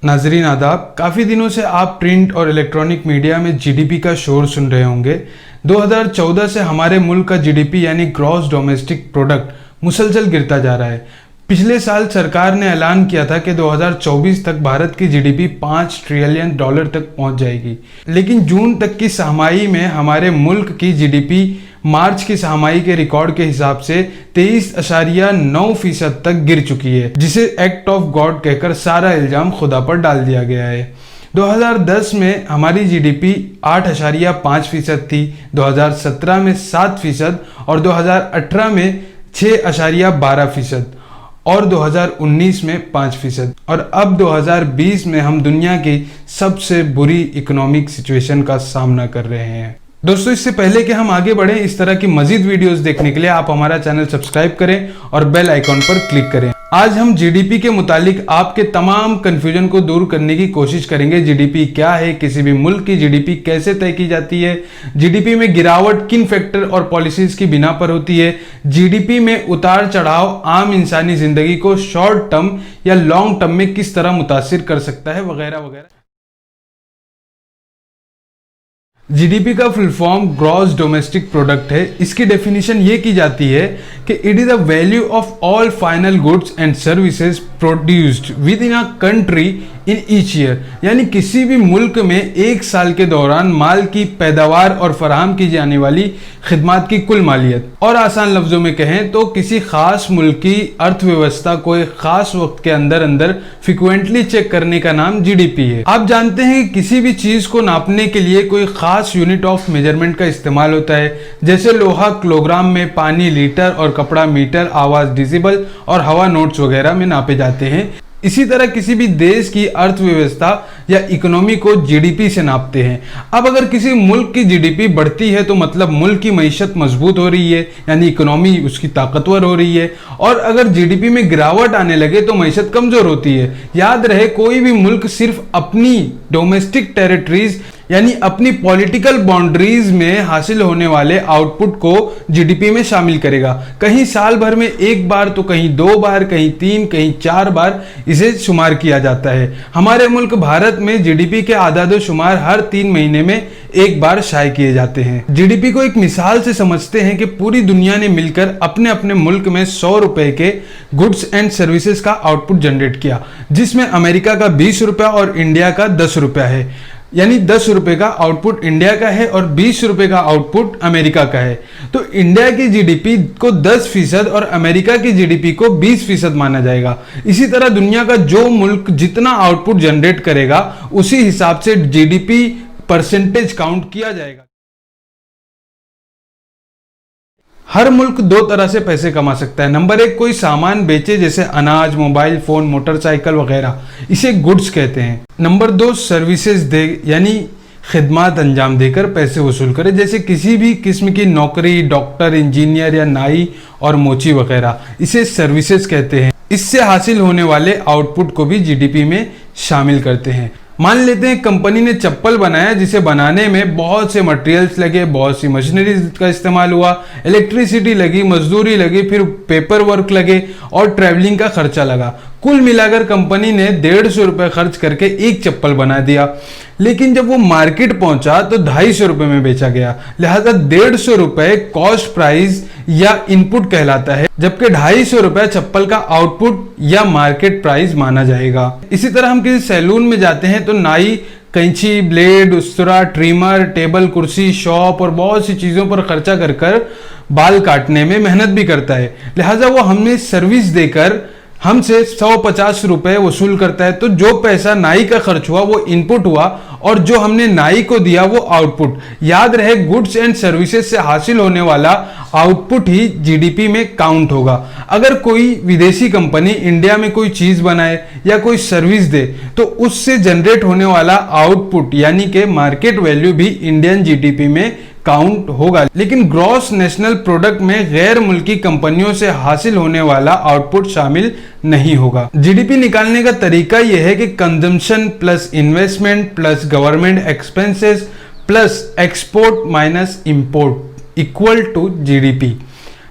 नाजरीन आदाब, काफ़ी दिनों से आप प्रिंट और इलेक्ट्रॉनिक मीडिया में जीडीपी का शोर सुन रहे होंगे। 2014 से हमारे मुल्क का जीडीपी यानी ग्रॉस डोमेस्टिक प्रोडक्ट मुसलसल गिरता जा रहा है। पिछले साल सरकार ने ऐलान किया था कि 2024 तक भारत की जीडीपी $5 ट्रिलियन तक पहुंच जाएगी, लेकिन जून तक की सहमाई में हमारे मुल्क की जीडीपी मार्च की सहमाई के रिकॉर्ड के हिसाब से 23.9% तक गिर चुकी है, जिसे एक्ट ऑफ गॉड कहकर सारा इल्जाम खुदा पर डाल दिया गया है। 2010 में हमारी जीडीपी 8.5% थी, 2017 में 7% और 2018 में 6.12% और 2019 में 5% और अब 2020 में हम दुनिया की सबसे बुरी इकोनॉमिक सिचुएशन का सामना कर रहे हैं। दोस्तों, इससे पहले कि हम आगे बढ़ें, इस तरह की मजीद वीडियोस देखने के लिए आप हमारा चैनल सब्सक्राइब करें और बेल आइकॉन पर क्लिक करें। आज हम जीडीपी के मुतालिक आपके तमाम कंफ्यूजन को दूर करने की कोशिश करेंगे। जीडीपी क्या है, किसी भी मुल्क की जीडीपी कैसे तय की जाती है, जीडीपी में गिरावट किन फैक्टर और पॉलिसीज की बिना पर होती है, जीडीपी में उतार चढ़ाव आम इंसानी जिंदगी को शॉर्ट टर्म या लॉन्ग टर्म में किस तरह मुतासिर कर सकता है, वगैरह वगैरह। जीडीपी का full form gross domestic product है। इसकी डेफिनेशन ये की जाती है कि it is the value of all final goods and services produced with in a country in each year, यानी किसी भी मुल्क में एक साल के दौरान माल की पैदावार और फराहम की जाने वाली खिदमात की कुल मालियत। और आसान लफ्जों में कहें तो किसी खास मुल्क की अर्थव्यवस्था को एक खास वक्त के अंदर अंदर फ्रिक्वेंटली चेक करने का नाम जीडीपी है। आप जानते हैं कि किसी भी चीज को नापने के लिए कोई खास यूनिट ऑफ मेजरमेंट का इस्तेमाल होता है, जैसे लोहा किलोग्राम में, पानी लीटर और कपड़ा मीटर, आवाज डिसिबल और हवा नोट्स वगैरह में नापे जाते हैं। इसी तरह किसी भी देश की अर्थव्यवस्था या इकोनॉमी को जीडीपी से नापते हैं। अब अगर किसी मुल्क की जीडीपी बढ़ती है तो मतलब मुल्क की मईशत मजबूत हो रही है, यानी इकोनॉमी उसकी ताकतवर हो रही है, और अगर जीडीपी में गिरावट आने लगे तो मईशत कमजोर होती है। याद रहे, कोई भी मुल्क सिर्फ अपनी डोमेस्टिक टेरिटरीज यानी अपनी पॉलिटिकल बाउंड्रीज में हासिल होने वाले आउटपुट को जीडीपी में शामिल करेगा। कहीं साल भर में एक बार तो कहीं 2 बार, कहीं 3, कहीं 4 बार इसे शुमार किया जाता है। हमारे मुल्क भारत में जीडीपी के आदाद शुमार हर 3 महीने में एक बार शाये किए जाते हैं। जीडीपी को एक मिसाल से समझते हैं कि पूरी दुनिया ने मिलकर अपने अपने मुल्क में 100 रुपए के गुड्स एंड सर्विसेज का आउटपुट जनरेट किया, जिसमें अमेरिका का 20 रुपया और इंडिया का 10 रुपया है। यानी 10 रुपए का आउटपुट इंडिया का है और 20 रुपए का आउटपुट अमेरिका का है। तो इंडिया की जीडीपी को 10% और अमेरिका की जीडीपी को 20% माना जाएगा। इसी तरह दुनिया का जो मुल्क जितना आउटपुट जनरेट करेगा उसी हिसाब से जीडीपी परसेंटेज काउंट किया जाएगा। हर मुल्क 2 तरह से पैसे कमा सकता है। नंबर 1, कोई सामान बेचे जैसे अनाज, मोबाइल फोन, मोटरसाइकिल वगैरह, इसे गुड्स कहते हैं। नंबर 2, सर्विसेज दे यानी खिदमत अंजाम देकर पैसे वसूल करे, जैसे किसी भी किस्म की नौकरी, डॉक्टर, इंजीनियर या नाई और मोची वगैरह, इसे सर्विसेज कहते हैं। इससे हासिल होने वाले आउटपुट को भी जीडीपी में शामिल करते हैं। मान लेते हैं कंपनी ने चप्पल बनाया, जिसे बनाने में बहुत से मटेरियल्स लगे, बहुत सी मशीनरीज का इस्तेमाल हुआ, इलेक्ट्रिसिटी लगी, मजदूरी लगी, फिर पेपर वर्क लगे और ट्रैवलिंग का खर्चा लगा। कुल मिलाकर कंपनी ने 150 रुपए खर्च करके एक चप्पल बना दिया, लेकिन जब वो मार्केट पहुंचा तो 250 रुपए में बेचा गया। लिहाजा 150 रुपए कॉस्ट प्राइस या इनपुट कहलाता है, जबकि 250 रुपए चप्पल का आउटपुट या मार्केट प्राइस माना जाएगा। इसी तरह हम किसी सैलून में जाते हैं तो नाई कैंची, ब्लेड, उस्तरा, ट्रिमर, टेबल, कुर्सी, शॉप और बहुत सी चीजों पर खर्चा कर बाल काटने में मेहनत भी करता है। लिहाजा वो हमें सर्विस देकर हमसे 150 रुपए वसूल करता है। तो जो पैसा नाई का खर्च हुआ वो इनपुट हुआ और जो हमने नाई को दिया वो आउटपुट। याद रहे, गुड्स एंड सर्विसेज से हासिल होने वाला आउटपुट ही जीडीपी में काउंट होगा। अगर कोई विदेशी कंपनी इंडिया में कोई चीज बनाए या कोई सर्विस दे तो उससे जनरेट होने वाला आउटपुट यानी कि मार्केट वैल्यू भी इंडियन जीडीपी में काउंट होगा, लेकिन ग्रॉस नेशनल प्रोडक्ट में गैर मुल्की कंपनियों से हासिल होने वाला आउटपुट शामिल नहीं होगा। जीडीपी निकालने का तरीका यह है कि consumption plus investment plus government expenses plus export minus import equal to GDP.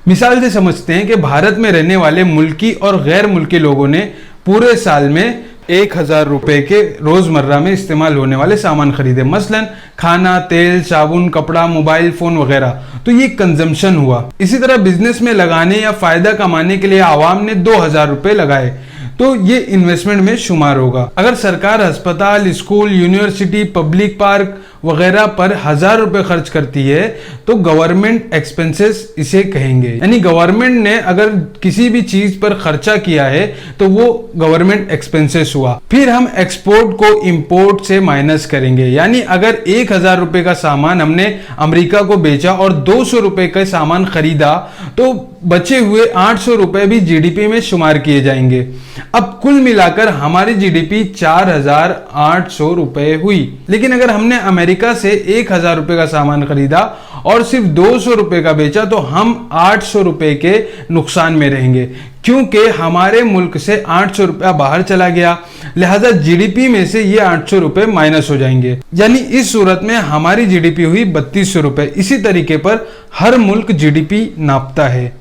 मिसाल से समझते हैं कि भारत में रहने वाले मुल्की और गैर मुल्की लोगों ने पूरे साल में 1000 रुपए के रोजमर्रा में इस्तेमाल होने वाले सामान खरीदे, मसलन खाना, तेल, साबुन, कपड़ा, मोबाइल फोन वगैरह, तो ये कंजम्पशन हुआ। इसी तरह बिजनेस में लगाने या फायदा कमाने के लिए आवाम ने 2000 रुपए लगाए, तो ये इन्वेस्टमेंट में शुमार होगा। अगर सरकार अस्पताल, स्कूल, यूनिवर्सिटी, पब्लिक पार्क वगैरह पर 1000 रुपए खर्च करती है तो गवर्नमेंट एक्सपेंसेस इसे कहेंगे। यानी गवर्नमेंट ने अगर किसी भी चीज पर खर्चा किया है तो वो गवर्नमेंट एक्सपेंसेस हुआ। फिर हम एक्सपोर्ट को इंपोर्ट से माइनस करेंगे, यानी अगर 1000 रुपए का सामान हमने अमेरिका को बेचा और 200 रुपए का सामान खरीदा तो बचे हुए 800 रुपए भी जीडीपी में शुमार किए जाएंगे। अब कुल मिलाकर हमारी जीडीपी 4800 रुपए हुई। लेकिन अगर हमने अमेरिका से 1000 रुपए का सामान खरीदा और सिर्फ 200 रुपए का बेचा तो हम 800 रुपए के नुकसान में रहेंगे, क्योंकि हमारे मुल्क से 800 रुपया बाहर चला गया, लिहाजा जीडीपी में से ये 800 रुपए माइनस हो जाएंगे। यानी इस सूरत में हमारी जीडीपी हुई 3200 रुपए। इसी तरीके पर हर मुल्क जीडीपी नापता है।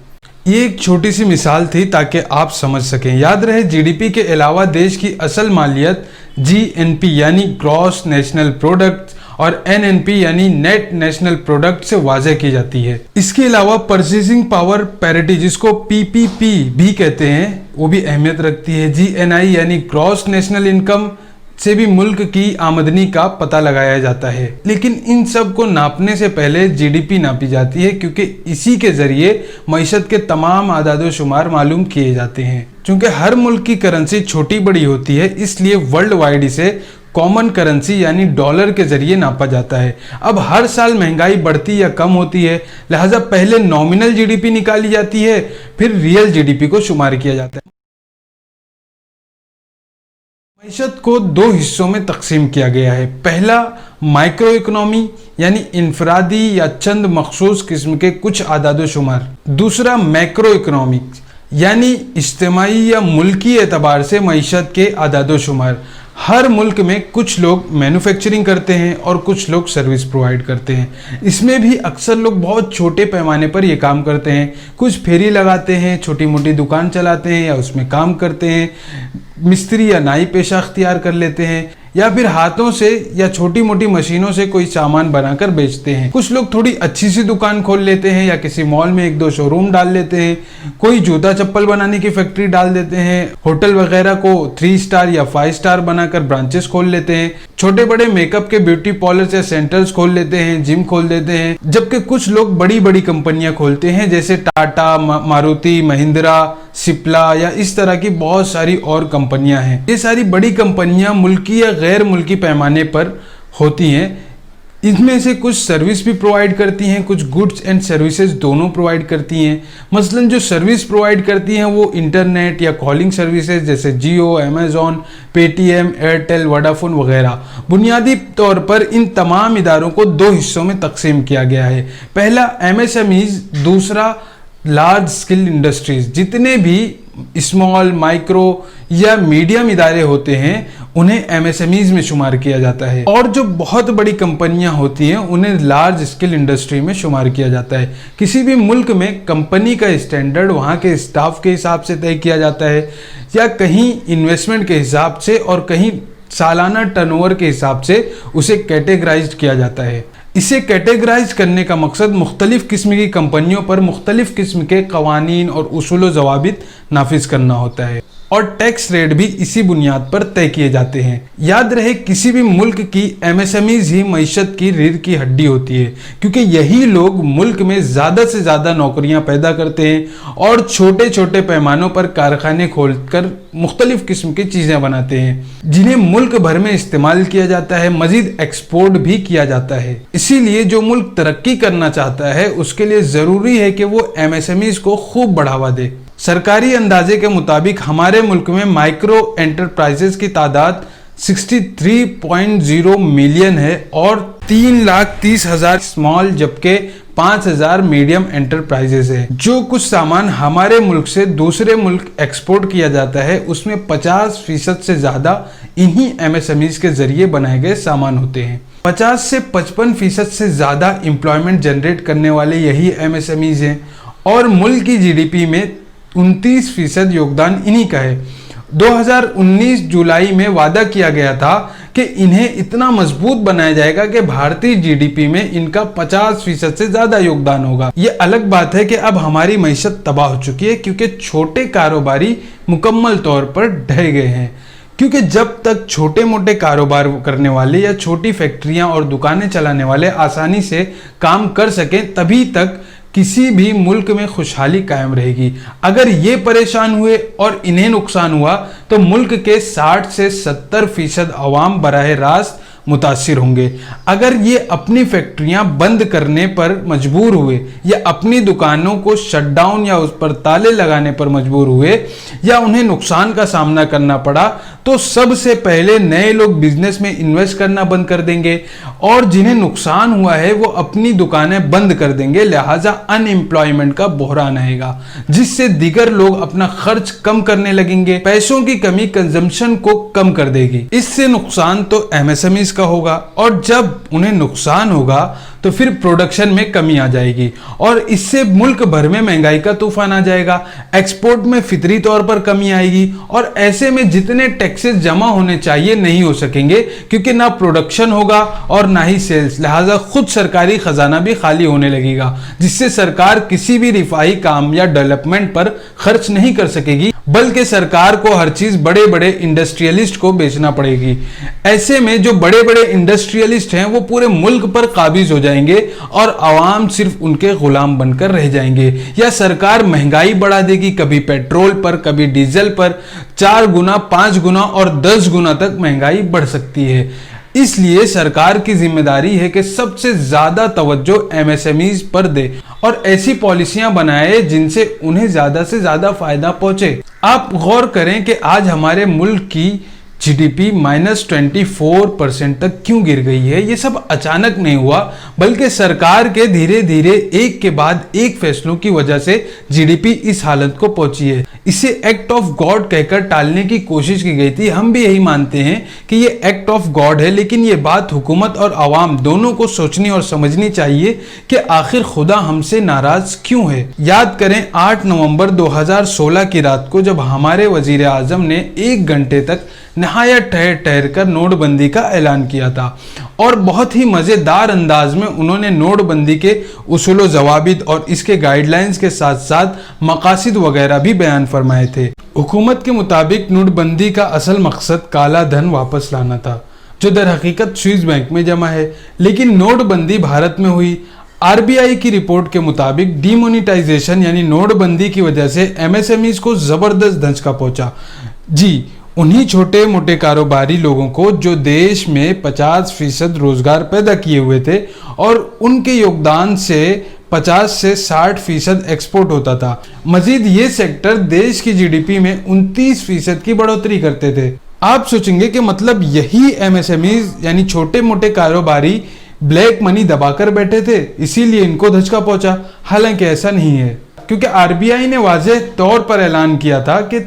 ये एक छोटी सी मिसाल थी ताकि आप समझ सकें। याद रहे, जीडीपी के अलावा देश की असल मालियत जीएनपी यानी ग्रॉस नेशनल प्रोडक्ट और एनएनपी यानी नेट नेशनल प्रोडक्ट से वाज़ेह की जाती है। इसके अलावा परचेसिंग पावर पैरिटी, जिसको पीपीपी भी कहते हैं, वो भी अहमियत रखती है। जीएनआई यानी ग्रॉस नेशनल इनकम से भी मुल्क की आमदनी का पता लगाया जाता है। लेकिन इन सब को नापने से पहले जीडीपी नापी जाती है, क्योंकि इसी के जरिए मईशत के तमाम आदाद शुमार मालूम किए जाते हैं। चूंकि हर मुल्क की करेंसी छोटी बड़ी होती है, इसलिए वर्ल्ड वाइड इसे कॉमन करेंसी यानी डॉलर के जरिए नापा जाता है। अब हर साल महंगाई बढ़ती या कम होती है, लिहाजा पहले नॉमिनल जीडीपी निकाली जाती है, फिर रियल जीडीपी को शुमार किया जाता है। मईशत को दो हिस्सों में तकसीम किया गया है। पहला माइक्रो इकोनॉमी यानी इनफरादी या चंद मखसूस किस्म के कुछ आदाद शुमार। दूसरा मैक्रो इकोनॉमिक यानी इज्तिमाई या मुल्की एतबार से मईशत के आदाद शुमार। हर मुल्क में कुछ लोग मैन्युफैक्चरिंग करते हैं और कुछ लोग सर्विस प्रोवाइड करते हैं। इसमें भी अक्सर लोग बहुत छोटे पैमाने पर ये काम करते हैं। कुछ फेरी लगाते हैं, छोटी मोटी दुकान चलाते हैं या उसमें काम करते हैं, मिस्त्री या नाई पेशा अख्तियार कर लेते हैं, या फिर हाथों से या छोटी मोटी मशीनों से कोई सामान बनाकर बेचते हैं। कुछ लोग थोड़ी अच्छी सी दुकान खोल लेते हैं या किसी मॉल में 1-2 शोरूम डाल लेते हैं। कोई जूता चप्पल बनाने की फैक्ट्री डाल देते हैं। होटल वगैरह को 3 स्टार या 5 स्टार बनाकर ब्रांचेस खोल लेते हैं। छोटे बड़े मेकअप के ब्यूटी पार्लर या सेंटर्स खोल लेते हैं, जिम खोल देते हैं। जबकि कुछ लोग बड़ी बड़ी कंपनियां खोलते हैं, जैसे टाटा, मारुति, महिंद्रा, सिप्ला या इस तरह की बहुत सारी और कंपनियां हैं। ये सारी बड़ी कंपनियां मुल्की या गैर मुल्की पैमाने पर होती हैं। इनमें से कुछ सर्विस भी प्रोवाइड करती हैं, कुछ गुड्स एंड सर्विसेज दोनों प्रोवाइड करती हैं। मसलन जो सर्विस प्रोवाइड करती हैं वो इंटरनेट या कॉलिंग सर्विसेज जैसे जियो, अमेजॉन, पेटीएम, एयरटेल, वोडाफोन वगैरह। बुनियादी तौर पर इन तमाम इदारों को 2 हिस्सों में तकसीम किया गया है। पहला एमएसएमईज, दूसरा लार्ज स्किल इंडस्ट्रीज। जितने भी स्मॉल, माइक्रो या मीडियम इदारे होते हैं उन्हें एमएसएमईज में शुमार किया जाता है, और जो बहुत बड़ी कंपनियां होती हैं उन्हें लार्ज स्किल इंडस्ट्री में शुमार किया जाता है। किसी भी मुल्क में कंपनी का स्टैंडर्ड वहां के स्टाफ के हिसाब से तय किया जाता है, या कहीं इन्वेस्टमेंट के हिसाब से और कहीं सालाना टर्नओवर के हिसाब से उसे कैटेगराइज किया जाता है। इसे कैटेगराइज करने का मकसद मुख्तलिफ किस्म की कंपनियों पर मुख्तलिफ किस्म के कवानीन और उसूल व ज़वाबित नाफिज करना होता है, और टैक्स रेट भी इसी बुनियाद पर तय किए जाते हैं। याद रहे, किसी भी मुल्क की एमएसएमईज ही मईशत की रीढ़ की हड्डी होती है, क्योंकि यही लोग मुल्क में ज़्यादा से ज़्यादा नौकरियां पैदा करते हैं और छोटे छोटे पैमानों पर कारखाने खोलकर मुख्तलिफ किस्म की चीज़ें बनाते हैं, जिन्हें मुल्क भर में इस्तेमाल किया जाता है, मजीद एक्सपोर्ट भी किया जाता है। इसीलिए जो मुल्क तरक्की करना चाहता है उसके लिए ज़रूरी है कि वो एमएसएमईज को खूब बढ़ावा दे। सरकारी अंदाजे के मुताबिक हमारे मुल्क में माइक्रो एंटरप्राइजेस की तादाद 63.0 मिलियन है और 3,30,000 स्मॉल जबकि 5,000 मीडियम एंटरप्राइजेस है। जो कुछ सामान हमारे मुल्क से दूसरे मुल्क एक्सपोर्ट किया जाता है उसमें 50% से ज़्यादा इन्हीं एमएसएमईज के जरिए बनाए गए सामान होते हैं। 50 से 55% से ज़्यादा एम्प्लॉयमेंट जनरेट करने वाले यही एमएसएमईज हैं, और मुल्क की जीडीपी में 29% योगदान इन्हीं का है। 2019 जुलाई में वादा किया गया था कि इन्हें इतना मजबूत बनाया जाएगा कि भारतीय जीडीपी में इनका 50% से ज्यादा योगदान होगा। ये अलग बात है कि अब हमारी मईशत तबाह हो चुकी है क्योंकि छोटे कारोबारी मुकम्मल तौर पर ढह गए हैं। क्योंकि जब तक छोटे मोटे कारोबार करने वाले या छोटी फैक्ट्रियां और दुकानें चलाने वाले आसानी से काम कर सकें, तभी तक किसी भी मुल्क में खुशहाली कायम रहेगी। अगर ये परेशान हुए और इन्हें नुकसान हुआ तो मुल्क के 60 से 70% अवाम बराह रास्त मुतासिर होंगे। अगर ये अपनी फैक्ट्रियां बंद करने पर मजबूर हुए या अपनी दुकानों को शटडाउन या उस पर ताले लगाने पर मजबूर हुए या उन्हें नुकसान का सामना करना पड़ा तो सबसे पहले नए लोग बिजनेस में इन्वेस्ट करना बंद कर देंगे और जिन्हें नुकसान हुआ है वो अपनी दुकानें बंद कर देंगे। लिहाजा अनएम्प्लॉयमेंट का बहरान आएगा जिससे दीगर लोग अपना खर्च कम करने लगेंगे। पैसों की कमी कंजम्पशन को कम कर देगी। इससे नुकसान तो एमएसएमई का होगा और जब उन्हें नुकसान होगा तो फिर प्रोडक्शन में कमी आ जाएगी और इससे मुल्क भर में महंगाई का तूफान आ जाएगा। एक्सपोर्ट में फितरी तौर पर कमी आएगी और ऐसे में जितने टैक्सेस जमा होने चाहिए नहीं हो सकेंगे क्योंकि ना प्रोडक्शन होगा और ना ही सेल्स। लिहाजा खुद सरकारी खजाना भी खाली होने लगेगा जिससे सरकार किसी भी रिफाही काम या डेवलपमेंट पर खर्च नहीं कर सकेगी बल्कि सरकार को हर चीज बड़े बड़े इंडस्ट्रियलिस्ट को बेचना पड़ेगी। ऐसे में जो बड़े बड़े इंडस्ट्रियलिस्ट हैं वो पूरे मुल्क पर काबिज हो जाएंगे और आवाम सिर्फ उनके गुलाम बनकर रह जाएंगे। या सरकार महंगाई बढ़ा देगी, कभी पेट्रोल पर कभी डीजल पर 4 गुना 5 गुना और 10 गुना तक महंगाई बढ़ सकती है। इसलिए सरकार की जिम्मेदारी है कि सबसे ज्यादा तवज्जो एमएसएमईज पर दे और ऐसी पॉलिसियां बनाए जिनसे उन्हें ज्यादा से ज्यादा फायदा पहुंचे। आप गौर करें कि आज हमारे मुल्क की जीडीपी -24% तक क्यों गिर गई है। ये सब अचानक नहीं हुआ बल्कि सरकार के धीरे धीरे एक के बाद एक फैसलों की वजह से जीडीपी इस हालत को पहुंची है। इसे एक्ट ऑफ गॉड कहकर टालने की कोशिश की गई थी। हम भी यही मानते हैं कि ये एक्ट ऑफ गॉड है, लेकिन ये बात हुकूमत और आवाम दोनों को सोचनी और समझनी चाहिए कि आखिर खुदा हमसे नाराज क्यों है। याद करें 8 नवंबर 2016 की रात को जब हमारे वजीर आजम ने 1 घंटे तक नहायत ठहर ठहर कर नोटबंदी का ऐलान किया था और बहुत ही मजेदार अंदाज में उन्होंने नोटबंदी के उसूल जवाबित और इसके गाइडलाइंस के साथ साथ मकासिद वगैरह भी बयान फरमाए थे। हुकूमत के मुताबिक नोटबंदी का असल मकसद काला धन वापस लाना था जो दर हकीकत स्विस बैंक में जमा है, लेकिन नोटबंदी भारत में हुई। आरबीआई की रिपोर्ट के मुताबिक डीमोनेटाइजेशन यानी नोटबंदी की वजह से एमएसएमईज को जबरदस्त धचका पहुंचा। जी, उन्हीं छोटे मोटे कारोबारी लोगों को जो देश में 50% रोजगार पैदा किए हुए थे और उनके योगदान से 50 से 60% एक्सपोर्ट होता था। मजीद ये सेक्टर देश की जीडीपी में 29% की बढ़ोतरी करते थे। आप सोचेंगे कि मतलब यही एमएसएमईज यानी छोटे मोटे कारोबारी ब्लैक मनी दबाकर बैठे थे इसीलिए इनको धचका पहुंचा। हालांकि ऐसा नहीं है क्योंकि आरबीआई ने वाज़ेह तौर पर ऐलान किया था कि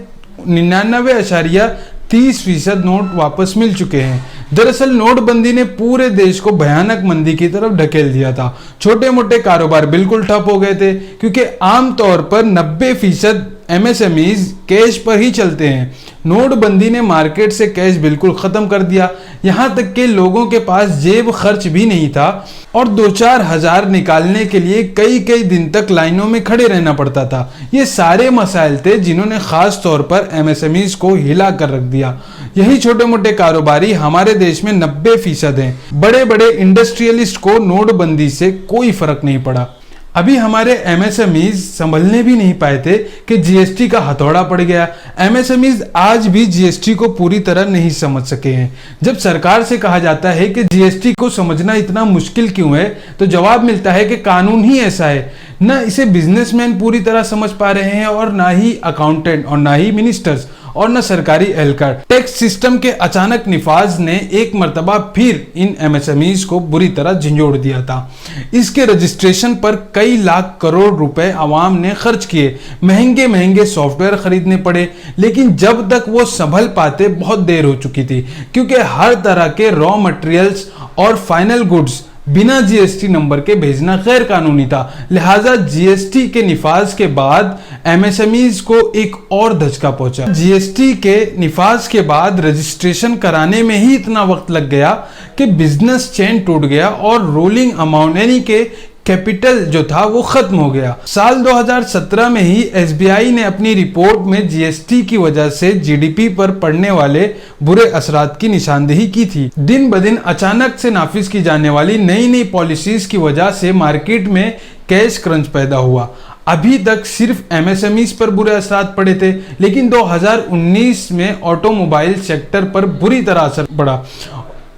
99.30% नोट वापस मिल चुके हैं। दरअसल नोटबंदी ने पूरे देश को भयानक मंदी की तरफ ढकेल दिया था। छोटे मोटे कारोबार बिल्कुल ठप हो गए थे क्योंकि आमतौर पर 90% एमएसएमईज कैश पर ही चलते हैं। नोटबंदी ने मार्केट से कैश बिल्कुल खत्म कर दिया, यहां तक कि लोगों के पास जेब खर्च भी नहीं था और 2-4 हजार निकालने के लिए कई कई दिन तक लाइनों में खड़े रहना पड़ता था। ये सारे मसाइल थे जिन्होंने खास तौर पर एमएसएमईज को हिला कर रख दिया। यही छोटे मोटे कारोबारी हमारे देश में 90% हैं। बड़े बड़े इंडस्ट्रियलिस्ट को नोटबंदी से कोई फर्क नहीं पड़ा। अभी हमारे एमएसएमईज संभलने भी नहीं पाए थे कि जीएसटी का हथौड़ा पड़ गया। एमएसएमईज आज भी जीएसटी को पूरी तरह नहीं समझ सके हैं। जब सरकार से कहा जाता है कि जीएसटी को समझना इतना मुश्किल क्यों है तो जवाब मिलता है कि कानून ही ऐसा है। न इसे बिजनेसमैन पूरी तरह समझ पा रहे हैं और ना ही अकाउंटेंट और ना ही मिनिस्टर्स और न सरकारी एहलकार। टैक्स सिस्टम के अचानक निफाज ने एक मर्तबा फिर इन एमएसएमईज को बुरी तरह झंझोड़ दिया था। इसके रजिस्ट्रेशन पर कई लाख करोड़ रुपए आवाम ने खर्च किए, महंगे महंगे सॉफ्टवेयर खरीदने पड़े, लेकिन जब तक वो संभल पाते बहुत देर हो चुकी थी क्योंकि हर तरह के रॉ मटेरियल्स और फाइनल गुड्स बिना जीएसटी नंबर के भेजना गैर कानूनी था। लिहाजा जीएसटी के निफाज के बाद एमएसएमईज को एक और धचका पहुंचा। जीएसटी के निफाज के बाद रजिस्ट्रेशन कराने में ही इतना वक्त लग गया कि बिजनेस चेन टूट गया और रोलिंग अमाउंट यानी कि कैपिटल जो था वो खत्म हो गया। साल 2017 में ही एसबीआई ने अपनी रिपोर्ट में जीएसटी की वजह से जीडीपी पर पड़ने वाले बुरे असरात की निशानदेही की थी। दिन ब दिन अचानक से नाफिज की जाने वाली नई नई पॉलिसीज की वजह से मार्केट में कैश क्रंच पैदा हुआ। अभी तक सिर्फ एमएसएमईज पर बुरे असरात पड़े थे, लेकिन 2019 में ऑटोमोबाइल सेक्टर पर बुरी तरह असर पड़ा।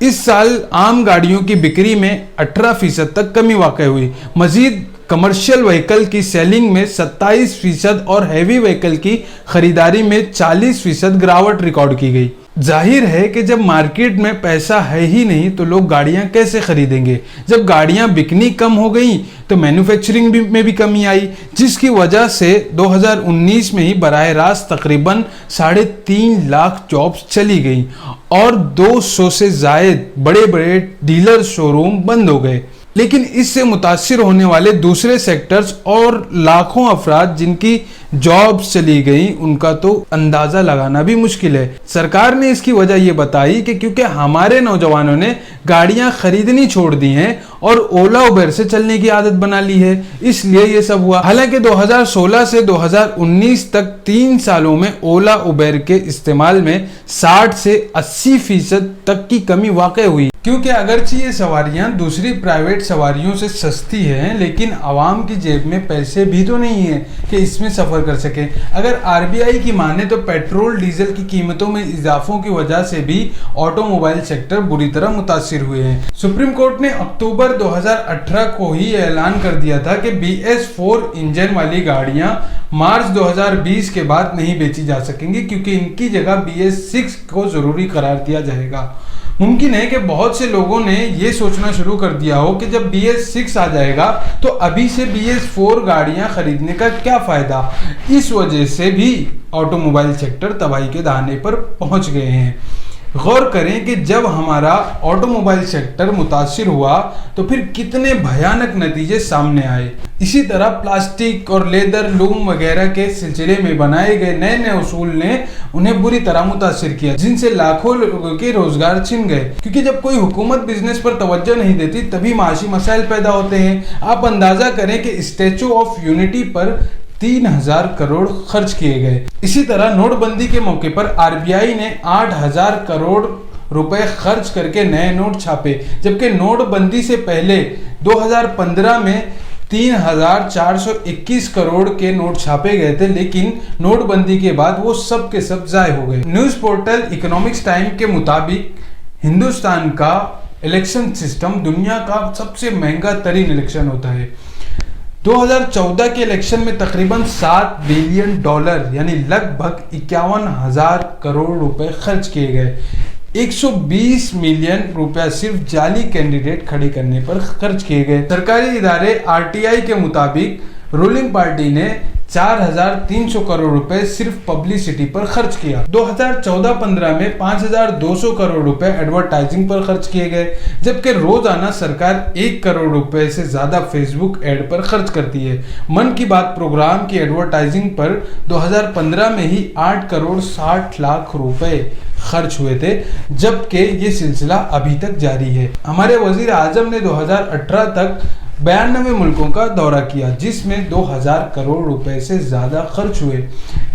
इस साल आम गाड़ियों की बिक्री में 18% तक कमी वाक़ई हुई। मजीद कमर्शियल व्हीकल की सेलिंग में 27% और हैवी व्हीकल की खरीदारी में 40% गिरावट रिकॉर्ड की गई। जाहिर है कि जब मार्केट में पैसा है ही नहीं तो लोग गाड़ियां कैसे खरीदेंगे। जब गाड़ियां बिकनी कम हो गई तो मैन्युफैक्चरिंग में भी कमी आई, जिसकी वजह से 2019 में ही बराह रास्त तकरीबन 3.5 लाख जॉब्स चली गई और 200 से जायद बड़े बड़े डीलर शोरूम बंद हो गए। लेकिन इससे मुतासिर होने वाले दूसरे सेक्टर्स और लाखों अफराद जिनकी जॉब्स चली गई, उनका तो अंदाजा लगाना भी मुश्किल है। सरकार ने इसकी वजह यह बताई कि क्योंकि हमारे नौजवानों ने गाड़ियां खरीदनी छोड़ दी हैं और ओला उबेर से चलने की आदत बना ली है, इसलिए ये सब हुआ। हालांकि 2016 से 2019 तक 3 सालों में ओला उबेर के इस्तेमाल में 60 से 80% तक की कमी वाकई हुई। क्योंकि अगरचे ये सवारियां दूसरी प्राइवेट सवारियों से सस्ती हैं, लेकिन आवाम की जेब में पैसे भी तो नहीं है कि इसमें सफर कर सके। अगर आरबीआई की माने तो पेट्रोल डीजल की कीमतों में इजाफों की वजह से भी ऑटोमोबाइल सेक्टर बुरी तरह मुतासिर हुए हैं। सुप्रीम कोर्ट ने अक्टूबर 2018 को ही ऐलान कर दिया था कि BS4 इंजन वाली गाड़ियां मार्च 2020 के बाद नहीं बेची जा सकेंगी, क्योंकि इनकी जगह BS6 को जरूरी करार दिया जाएगा। मुमकिन है कि बहुत से लोगों ने ये सोचना शुरू कर दिया हो कि जब BS6 आ जाएगा तो अभी से BS4 गाड़ियां खरीदने का क्या फायदा। इस वजह से भी ऑटोमोबाइल सेक्टर तबाही के दहाने पर पहुंच गए हैं। गौर करें कि जब हमारा ऑटोमोबाइल सेक्टर मुतासिर हुआ तो फिर कितने भयानक नतीजे सामने आए। इसी तरह प्लास्टिक और लेदर लूम वगैरह के सिलसिले में बनाए गए नए नए उसूल ने उन्हें बुरी तरह मुतासिर किया, जिनसे लाखों लोगों के रोजगार छिन गए। क्योंकि जब कोई हुकूमत बिजनेस पर तवज्जो नहीं देती तभी माशी मसाइल पैदा होते हैं। आप अंदाजा करें कि स्टैचू ऑफ यूनिटी पर 3000 करोड़ खर्च किए गए। इसी तरह नोटबंदी के मौके पर आरबीआई ने 8000 करोड़ रुपए खर्च करके नए नोट छापे, जबकि नोटबंदी से पहले 2015 में 3421 करोड़ के नोट छापे गए थे, लेकिन नोटबंदी के बाद वो सब के सब जाय हो गए। न्यूज पोर्टल इकोनॉमिक्स टाइम के मुताबिक हिंदुस्तान का इलेक्शन सिस्टम दुनिया का सबसे महंगा तरीन इलेक्शन होता है। 2014 के इलेक्शन में तकरीबन $7 बिलियन यानी लगभग 51,000 करोड़ रुपए खर्च किए गए। 120 मिलियन रुपया सिर्फ जाली कैंडिडेट खड़े करने पर खर्च किए गए। सरकारी इदारे आरटीआई के मुताबिक रूलिंग पार्टी ने 4300 करोड़ रुपए सिर्फ पब्लिसिटी पर खर्च किया। 2014-15 में 5200 करोड़ रुपए एडवर्टाइजिंग पर खर्च किए गए, जबकि रोजाना सरकार 1 करोड़ रुपए से ज्यादा फेसबुक एड पर खर्च करती है। मन की बात प्रोग्राम की एडवर्टाइजिंग पर 2015 में ही 8 करोड़ 60 लाख रुपए खर्च हुए थे, जबकि ये सिलसिला अभी तक जारी है। हमारे वजीर आजम ने 2018 तक 92 मुल्कों का दौरा किया, जिसमें 2000 करोड़ रुपए से ज्यादा खर्च हुए।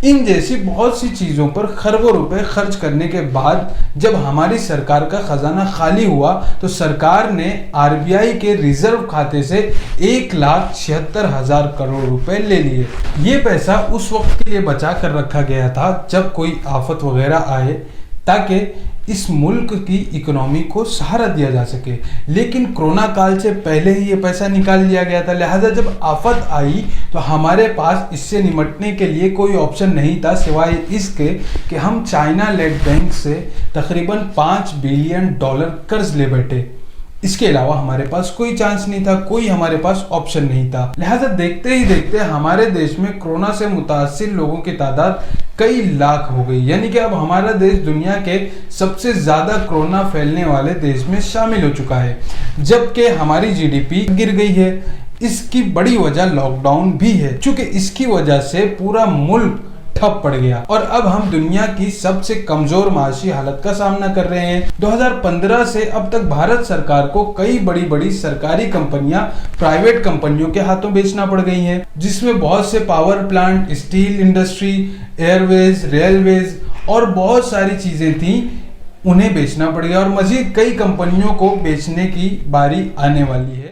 इन जैसी बहुत सी चीजों पर खरबों रुपए खर्च करने के बाद जब हमारी सरकार का खजाना खाली हुआ तो सरकार ने आरबीआई के रिजर्व खाते से 1,76,000 करोड़ रुपए ले लिए। ये पैसा उस वक्त के लिए बचा कर रखा गया था जब कोई आफत वगैरह आए, ताकि इस मुल्क की इकोनॉमी को सहारा दिया जा सके। लेकिन कोरोना काल से पहले ही ये पैसा निकाल लिया गया था, लिहाजा जब आफत आई तो हमारे पास इससे निपटने के लिए कोई ऑप्शन नहीं था सिवाय इसके कि हम चाइना लेड बैंक से तकरीबन $5 बिलियन कर्ज ले बैठे। इसके अलावा हमारे पास कोई चांस नहीं था, कोई हमारे पास ऑप्शन नहीं था। लिहाजा देखते ही देखते हमारे देश में कोरोना से मुतासिर लोगों की तादाद कई लाख हो गई, यानी कि अब हमारा देश दुनिया के सबसे ज्यादा कोरोना फैलने वाले देश में शामिल हो चुका है, जबकि हमारी जीडीपी गिर गई है। इसकी बड़ी वजह लॉकडाउन भी है, क्योंकि इसकी वजह से पूरा मुल्क ठप पड़ गया और अब हम दुनिया की सबसे कमजोर माशी हालत का सामना कर रहे हैं। 2015 से अब तक भारत सरकार को कई बड़ी बड़ी सरकारी कंपनियां प्राइवेट कंपनियों के हाथों बेचना पड़ गई हैं, जिसमें बहुत से power plant, steel industry, Airways, railways और बहुत सारी चीजें थी, उन्हें बेचना पड़ गया और मजीद कई कंपनियों को बेचने की बारी आने वाली है।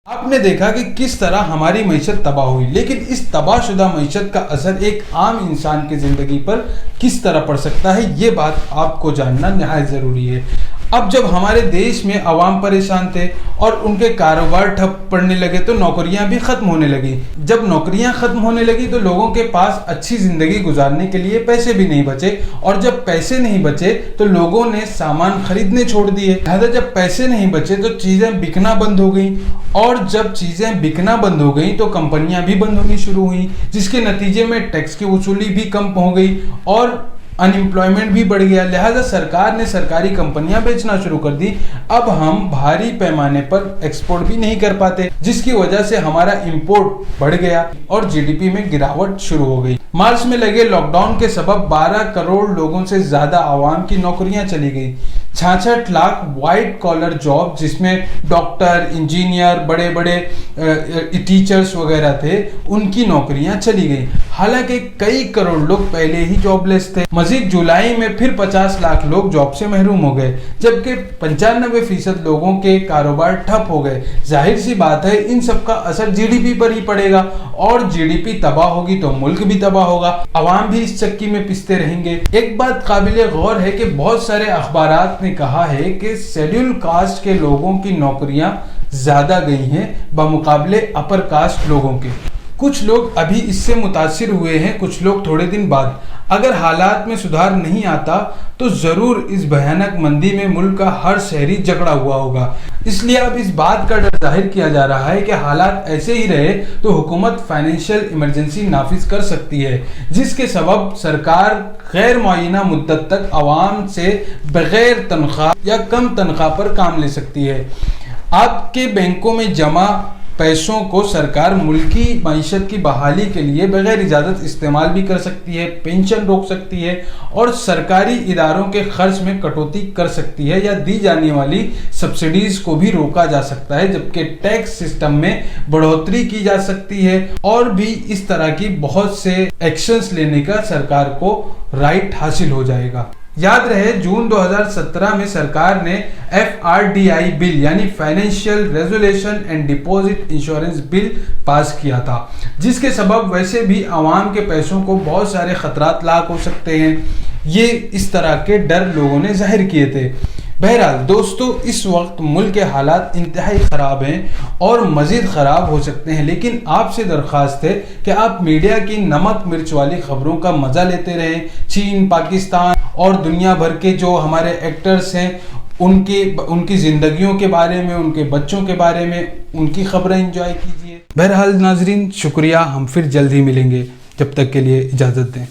आपने देखा कि किस तरह हमारी मईशत तबाह हुई, लेकिन इस तबाहशुदा मईशत का असर एक आम इंसान की जिंदगी पर किस तरह पड़ सकता है, ये बात आपको जानना निहायत जरूरी है। अब जब हमारे देश में अवाम परेशान थे और उनके कारोबार ठप पड़ने लगे तो नौकरियां भी खत्म होने लगी। जब नौकरियां खत्म होने लगी तो लोगों के पास अच्छी जिंदगी गुजारने के लिए पैसे भी नहीं बचे, और जब पैसे नहीं बचे तो लोगों ने सामान खरीदने छोड़ दिए। लिहाजा जब पैसे नहीं बचे तो चीजें बिकना बंद हो गई, और जब चीजें बिकना बंद हो गई तो कंपनियां भी बंद होनी शुरू हुई, जिसके नतीजे में टैक्स की वसूली भी कम हो गई और अनएम्प्लॉयमेंट भी बढ़ गया। लिहाजा सरकार ने सरकारी कंपनियां बेचना शुरू कर दी। अब हम भारी पैमाने पर एक्सपोर्ट भी नहीं कर पाते, जिसकी वजह से हमारा इंपोर्ट बढ़ गया और जीडीपी में गिरावट शुरू हो गई। मार्च में लगे लॉकडाउन के सबब 12 करोड़ लोगों से ज्यादा आवाम की नौकरियां चली गई। 66 लाख व्हाइट कॉलर जॉब, जिसमें डॉक्टर, इंजीनियर, बड़े बड़े टीचर्स वगैरह थे, उनकी नौकरियां चली गई। हालांकि कई करोड़ लोग पहले ही जॉबलेस थे। मजीद जुलाई में फिर 50 लाख लोग जॉब से महरूम हो गए, जबकि 95% लोगों के कारोबार ठप हो गए। जाहिर सी बात है इन सब का असर जीडीपी पर ही पड़ेगा, और जीडीपी तबाह होगी तो मुल्क भी तबाह होगा, अवाम भी इस चक्की में पिसते रहेंगे। एक बात काबिले गौर है कि बहुत सारे अखबारात ने कहा है कि शेड्यूल कास्ट के लोगों की नौकरियां ज्यादा गई हैं बमुकाबले अपर कास्ट लोगों के। कुछ लोग अभी इससे मुतासिर हुए हैं, कुछ लोग थोड़े दिन बाद। अगर हालात में सुधार नहीं आता तो जरूर इस भयानक मंदी में मुल्क का हर शहरी जकड़ा हुआ होगा। इसलिए अब इस बात का डर जाहिर किया जा रहा है कि हालात ऐसे ही रहे तो हुकूमत फाइनेंशियल इमरजेंसी नाफिज कर सकती है, जिसके सबब सरकार गैर मुअय्यना मुद्दत तक आवाम से बगैर तनख्वाह या कम तनख्वाह पर काम ले सकती है। आपके बैंकों में जमा पैसों को सरकार मुल्की मईशत की बहाली के लिए बगैर इजाज़त इस्तेमाल भी कर सकती है, पेंशन रोक सकती है और सरकारी इदारों के खर्च में कटौती कर सकती है, या दी जाने वाली सब्सिडीज को भी रोका जा सकता है, जबकि टैक्स सिस्टम में बढ़ोतरी की जा सकती है। और भी इस तरह की बहुत से एक्शंस लेने का सरकार को राइट हासिल हो जाएगा। याद रहे जून 2017 में सरकार ने FRDI बिल यानी financial resolution and deposit insurance bill pass किया था, जिसके सबब वैसे भी आवाम के पैसों को बहुत सारे खतरात लाक हो सकते हैं। ये इस तरह के डर लोगों ने जाहिर किए थे। बहरहाल दोस्तों, इस वक्त मुल्क के हालात इंतहाई ख़राब हैं और मज़ीद ख़राब हो सकते हैं, लेकिन आपसे दरख्वास्त है कि आप मीडिया की नमक मिर्च वाली खबरों का मज़ा लेते रहें। चीन, पाकिस्तान और दुनिया भर के जो हमारे एक्टर्स हैं उनकी ज़िंदगियों के बारे में, उनके बच्चों के बारे में उनकी खबरें एंजॉय कीजिए। बहरहाल नाजरीन, शुक्रिया। हम फिर जल्द ही मिलेंगे, जब तक के लिए इजाज़त दें।